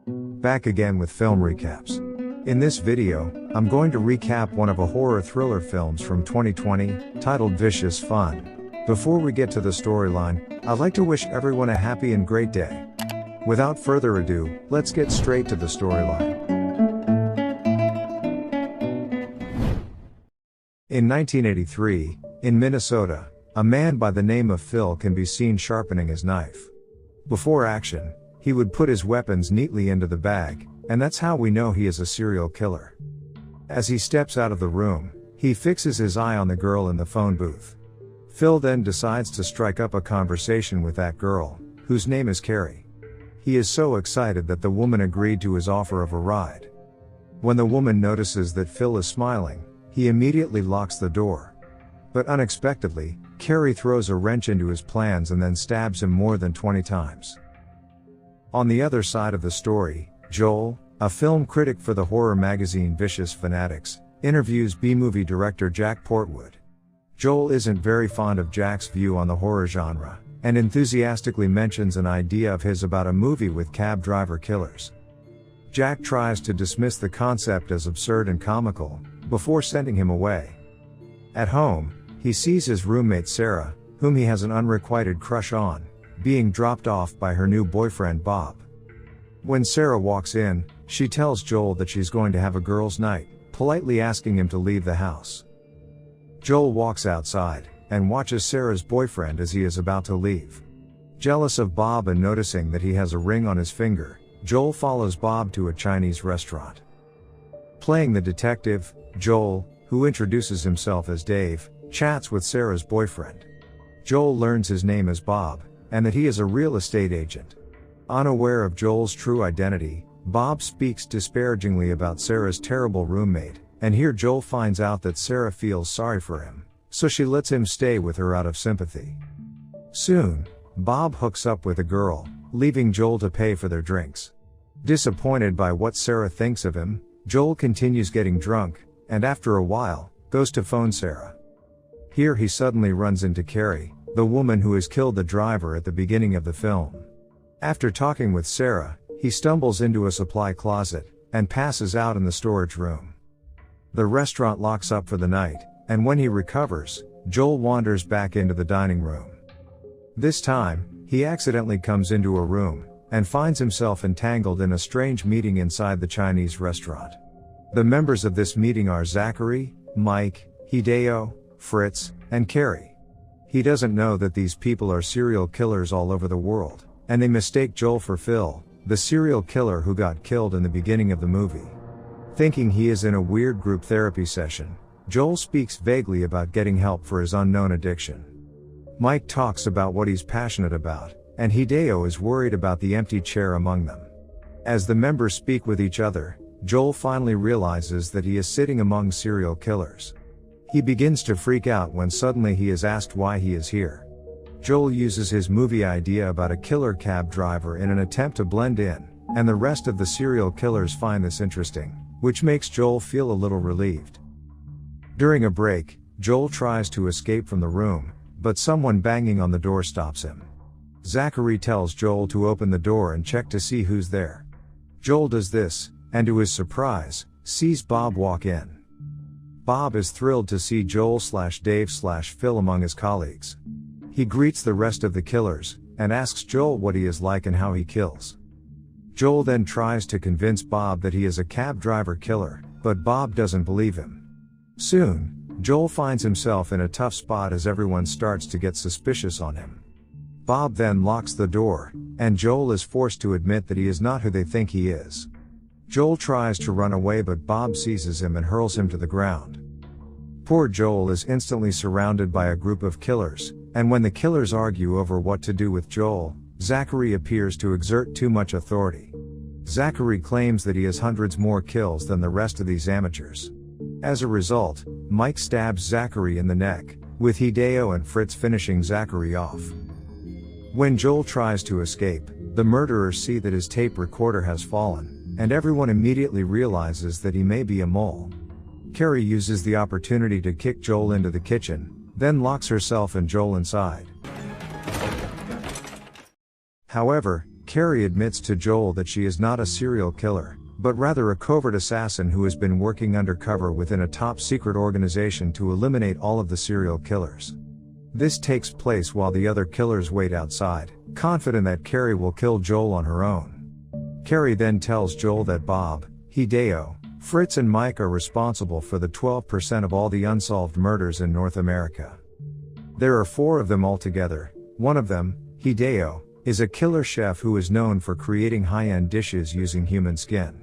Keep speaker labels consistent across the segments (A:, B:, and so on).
A: Back again with film recaps. In this video, I'm going to recap one of a horror thriller films from 2020, titled Vicious Fun. Before we get to the storyline, I'd like to wish everyone a happy and great day. Without further ado, let's get straight to the storyline. In 1983, in Minnesota, a man by the name of Phil can be seen sharpening his knife. Before action, he would put his weapons neatly into the bag, and that's how we know he is a serial killer. As he steps out of the room, he fixes his eye on the girl in the phone booth. Phil then decides to strike up a conversation with that girl, whose name is Carrie. He is so excited that the woman agreed to his offer of a ride. When the woman notices that Phil is smiling, he immediately locks the door. But unexpectedly, Carrie throws a wrench into his plans and then stabs him more than 20 times. On the other side of the story, Joel, a film critic for the horror magazine Vicious Fanatics, interviews B-movie director Jack Portwood. Joel isn't very fond of Jack's view on the horror genre, and enthusiastically mentions an idea of his about a movie with cab driver killers. Jack tries to dismiss the concept as absurd and comical, before sending him away. At home, he sees his roommate Sarah, whom he has an unrequited crush on, being dropped off by her new boyfriend Bob. When Sarah walks in, she tells Joel that she's going to have a girls' night, politely asking him to leave the house. Joel walks outside, and watches Sarah's boyfriend as he is about to leave. Jealous of Bob and noticing that he has a ring on his finger, Joel follows Bob to a Chinese restaurant. Playing the detective, Joel, who introduces himself as Dave, chats with Sarah's boyfriend. Joel learns his name is Bob, and that he is a real estate agent. Unaware of Joel's true identity, Bob speaks disparagingly about Sarah's terrible roommate, and here Joel finds out that Sarah feels sorry for him, so she lets him stay with her out of sympathy. Soon, Bob hooks up with a girl, leaving Joel to pay for their drinks. Disappointed by what Sarah thinks of him, Joel continues getting drunk, and after a while, goes to phone Sarah. Here he suddenly runs into Carrie, the woman who has killed the driver at the beginning of the film. After talking with Sarah, he stumbles into a supply closet, and passes out in the storage room. The restaurant locks up for the night, and when he recovers, Joel wanders back into the dining room. This time, he accidentally comes into a room, and finds himself entangled in a strange meeting inside the Chinese restaurant. The members of this meeting are Zachary, Mike, Hideo, Fritz, and Carrie. He doesn't know that these people are serial killers all over the world, and they mistake Joel for Phil, the serial killer who got killed in the beginning of the movie. Thinking he is in a weird group therapy session, Joel speaks vaguely about getting help for his unknown addiction. Mike talks about what he's passionate about, and Hideo is worried about the empty chair among them. As the members speak with each other, Joel finally realizes that he is sitting among serial killers. He begins to freak out when suddenly he is asked why he is here. Joel uses his movie idea about a killer cab driver in an attempt to blend in, and the rest of the serial killers find this interesting, which makes Joel feel a little relieved. During a break, Joel tries to escape from the room, but someone banging on the door stops him. Zachary tells Joel to open the door and check to see who's there. Joel does this, and to his surprise, sees Bob walk in. Bob is thrilled to see Joel/Dave/Phil among his colleagues. He greets the rest of the killers, and asks Joel what he is like and how he kills. Joel then tries to convince Bob that he is a cab driver killer, but Bob doesn't believe him. Soon, Joel finds himself in a tough spot as everyone starts to get suspicious on him. Bob then locks the door, and Joel is forced to admit that he is not who they think he is. Joel tries to run away, but Bob seizes him and hurls him to the ground. Poor Joel is instantly surrounded by a group of killers, and when the killers argue over what to do with Joel, Zachary appears to exert too much authority. Zachary claims that he has hundreds more kills than the rest of these amateurs. As a result, Mike stabs Zachary in the neck, with Hideo and Fritz finishing Zachary off. When Joel tries to escape, the murderers see that his tape recorder has fallen, and everyone immediately realizes that he may be a mole. Carrie uses the opportunity to kick Joel into the kitchen, then locks herself and Joel inside. However, Carrie admits to Joel that she is not a serial killer, but rather a covert assassin who has been working undercover within a top-secret organization to eliminate all of the serial killers. This takes place while the other killers wait outside, confident that Carrie will kill Joel on her own. Carrie then tells Joel that Bob, Hideo, Fritz and Mike are responsible for the 12% of all the unsolved murders in North America. There are 4 of them altogether. One of them, Hideo, is a killer chef who is known for creating high-end dishes using human skin.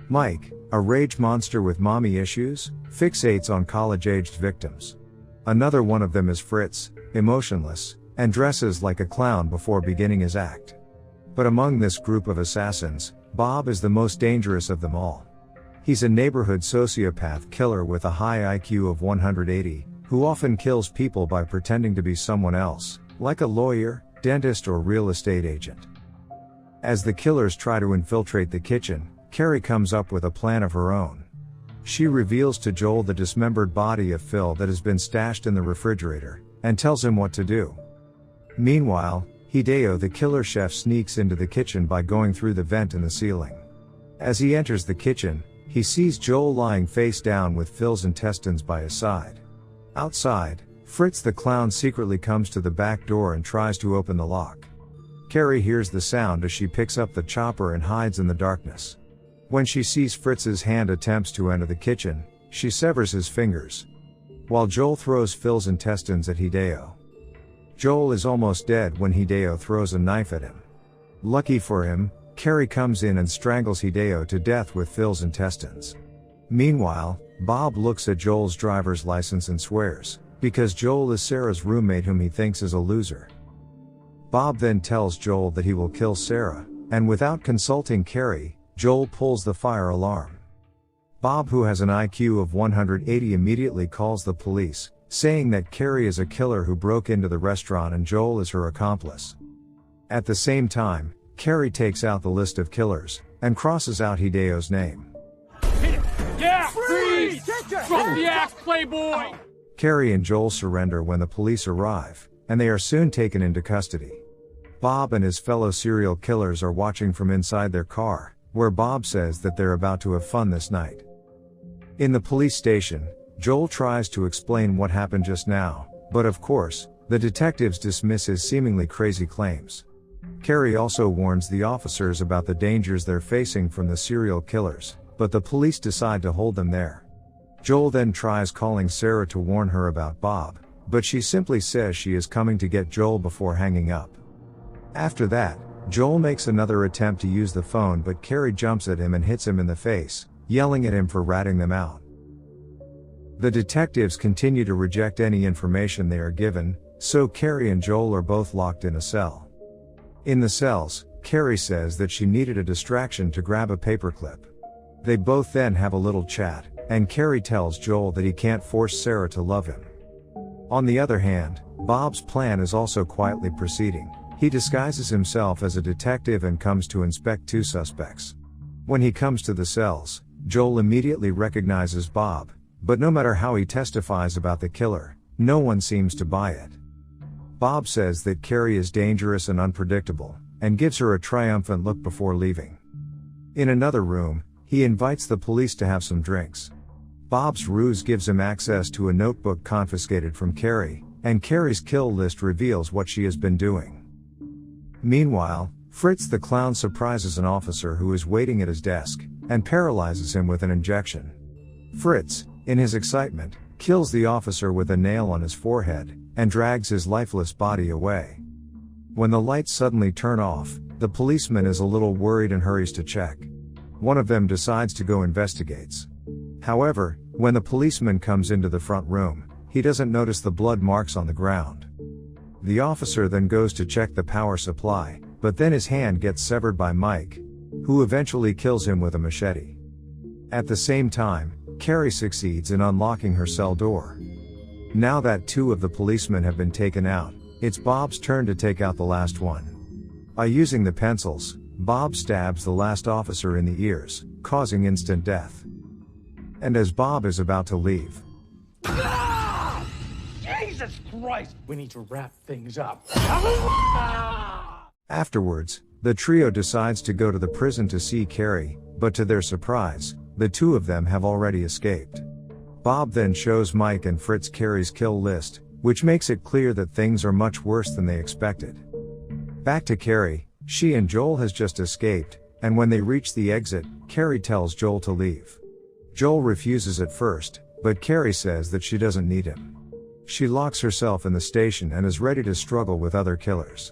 A: Mike, a rage monster with mommy issues, fixates on college-aged victims. Another one of them is Fritz, emotionless, and dresses like a clown before beginning his act. But among this group of assassins, Bob is the most dangerous of them all. He's a neighborhood sociopath killer with a high IQ of 180, who often kills people by pretending to be someone else, like a lawyer, dentist or real estate agent. As the killers try to infiltrate the kitchen, Carrie comes up with a plan of her own. She reveals to Joel the dismembered body of Phil that has been stashed in the refrigerator, and tells him what to do. Meanwhile, Hideo the killer chef sneaks into the kitchen by going through the vent in the ceiling. As he enters the kitchen, he sees Joel lying face down with Phil's intestines by his side. Outside, Fritz the clown secretly comes to the back door and tries to open the lock. Carrie hears the sound as she picks up the chopper and hides in the darkness. When she sees Fritz's hand attempts to enter the kitchen, she severs his fingers, while Joel throws Phil's intestines at Hideo. Joel is almost dead when Hideo throws a knife at him. Lucky for him, Carrie comes in and strangles Hideo to death with Phil's intestines. Meanwhile, Bob looks at Joel's driver's license and swears, because Joel is Sarah's roommate whom he thinks is a loser. Bob then tells Joel that he will kill Sarah, and without consulting Carrie, Joel pulls the fire alarm. Bob, who has an IQ of 180, immediately calls the police, saying that Carrie is a killer who broke into the restaurant and Joel is her accomplice. At the same time, Carrie takes out the list of killers, and crosses out Hideo's name.
B: Yeah, freeze! Drop the axe, playboy!
A: Carrie and Joel surrender when the police arrive, and they are soon taken into custody. Bob and his fellow serial killers are watching from inside their car, where Bob says that they're about to have fun this night. In the police station, Joel tries to explain what happened just now, but of course, the detectives dismiss his seemingly crazy claims. Carrie also warns the officers about the dangers they're facing from the serial killers, but the police decide to hold them there. Joel then tries calling Sarah to warn her about Bob, but she simply says she is coming to get Joel before hanging up. After that, Joel makes another attempt to use the phone, but Carrie jumps at him and hits him in the face, yelling at him for ratting them out. The detectives continue to reject any information they are given, so Carrie and Joel are both locked in a cell. In the cells, Carrie says that she needed a distraction to grab a paperclip. They both then have a little chat, and Carrie tells Joel that he can't force Sarah to love him. On the other hand, Bob's plan is also quietly proceeding. He disguises himself as a detective and comes to inspect 2 suspects. When he comes to the cells, Joel immediately recognizes Bob, but no matter how he testifies about the killer, no one seems to buy it. Bob says that Carrie is dangerous and unpredictable, and gives her a triumphant look before leaving. In another room, he invites the police to have some drinks. Bob's ruse gives him access to a notebook confiscated from Carrie, and Carrie's kill list reveals what she has been doing. Meanwhile, Fritz the clown surprises an officer who is waiting at his desk, and paralyzes him with an injection. Fritz, in his excitement, kills the officer with a nail on his forehead, and drags his lifeless body away. When the lights suddenly turn off, the policeman is a little worried and hurries to check. One of them decides to go investigates. However, when the policeman comes into the front room, he doesn't notice the blood marks on the ground. The officer then goes to check the power supply, but then his hand gets severed by Mike, who eventually kills him with a machete. At the same time, Carrie succeeds in unlocking her cell door. Now that 2 of the policemen have been taken out, it's Bob's turn to take out the last one. By using the pencils, Bob stabs the last officer in the ears, causing instant death. And as Bob is about to leave,
B: Jesus Christ! We need to wrap things up.
A: afterwards, The trio decides to go to the prison to see Carrie, but to their surprise, the two of them have already escaped. Bob then shows Mike and Fritz Carrie's kill list, which makes it clear that things are much worse than they expected. Back to Carrie, she and Joel has just escaped, and when they reach the exit, Carrie tells Joel to leave. Joel refuses at first, but Carrie says that she doesn't need him. She locks herself in the station and is ready to struggle with other killers.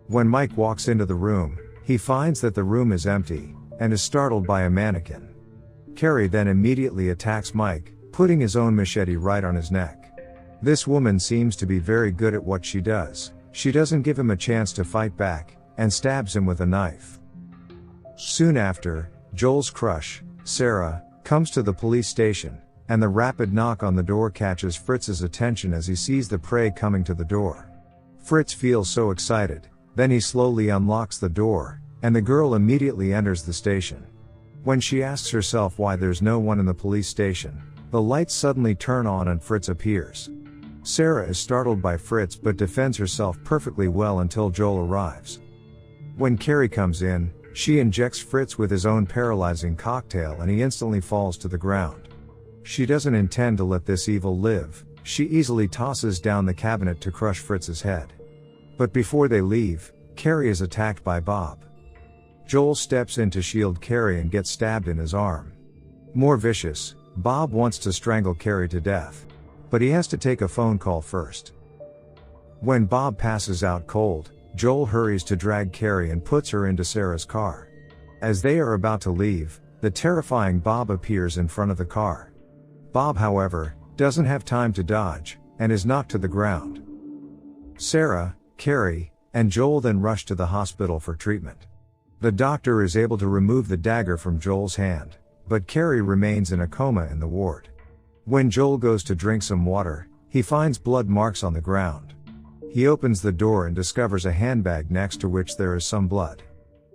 A: When Mike walks into the room, he finds that the room is empty, and is startled by a mannequin. Carrie then immediately attacks Mike, putting his own machete right on his neck. This woman seems to be very good at what she does. She doesn't give him a chance to fight back, and stabs him with a knife. Soon after, Joel's crush, Sarah, comes to the police station, and the rapid knock on the door catches Fritz's attention as he sees the prey coming to the door. Fritz feels so excited, then he slowly unlocks the door, and the girl immediately enters the station. When she asks herself why there's no one in the police station, the lights suddenly turn on and Fritz appears. Sarah is startled by Fritz but defends herself perfectly well until Joel arrives. When Carrie comes in, she injects Fritz with his own paralyzing cocktail and he instantly falls to the ground. She doesn't intend to let this evil live. She easily tosses down the cabinet to crush Fritz's head. But before they leave, Carrie is attacked by Bob. Joel steps in to shield Carrie and gets stabbed in his arm. More vicious, Bob wants to strangle Carrie to death. But he has to take a phone call first. When Bob passes out cold, Joel hurries to drag Carrie and puts her into Sarah's car. As they are about to leave, the terrifying Bob appears in front of the car. Bob, however, doesn't have time to dodge, and is knocked to the ground. Sarah, Carrie, and Joel then rush to the hospital for treatment. The doctor is able to remove the dagger from Joel's hand, but Carrie remains in a coma in the ward. When Joel goes to drink some water, he finds blood marks on the ground. He opens the door and discovers a handbag next to which there is some blood.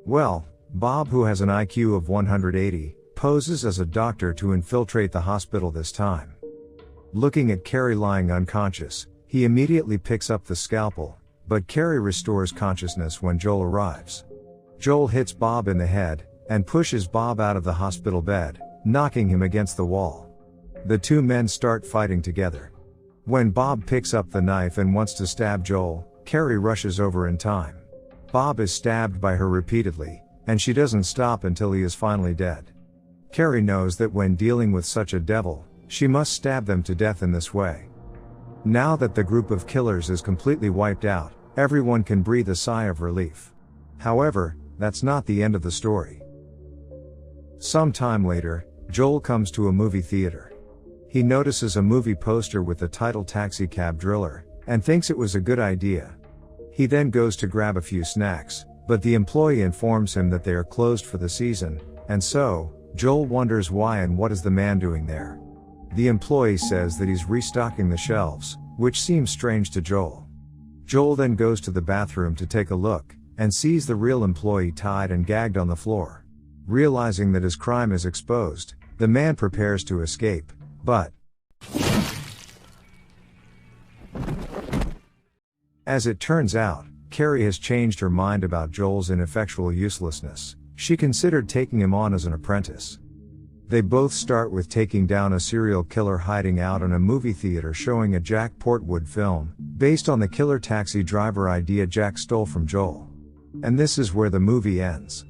A: Well, Bob, who has an IQ of 180, poses as a doctor to infiltrate the hospital this time. Looking at Carrie lying unconscious, he immediately picks up the scalpel, but Carrie restores consciousness when Joel arrives. Joel hits Bob in the head, and pushes Bob out of the hospital bed, knocking him against the wall. The two men start fighting together. When Bob picks up the knife and wants to stab Joel, Carrie rushes over in time. Bob is stabbed by her repeatedly, and she doesn't stop until he is finally dead. Carrie knows that when dealing with such a devil, she must stab them to death in this way. Now that the group of killers is completely wiped out, everyone can breathe a sigh of relief. However, that's not the end of the story. Some time later, Joel comes to a movie theater. He notices a movie poster with the title Taxi Cab Driller, and thinks it was a good idea. He then goes to grab a few snacks, but the employee informs him that they are closed for the season, and so, Joel wonders why and what is the man doing there. The employee says that he's restocking the shelves, which seems strange to Joel. Joel then goes to the bathroom to take a look, and sees the real employee tied and gagged on the floor. Realizing that his crime is exposed, the man prepares to escape, but as it turns out, Carrie has changed her mind about Joel's ineffectual uselessness. She considered taking him on as an apprentice. They both start with taking down a serial killer hiding out in a movie theater showing a Jack Portwood film, based on the killer taxi driver idea Jack stole from Joel. And this is where the movie ends.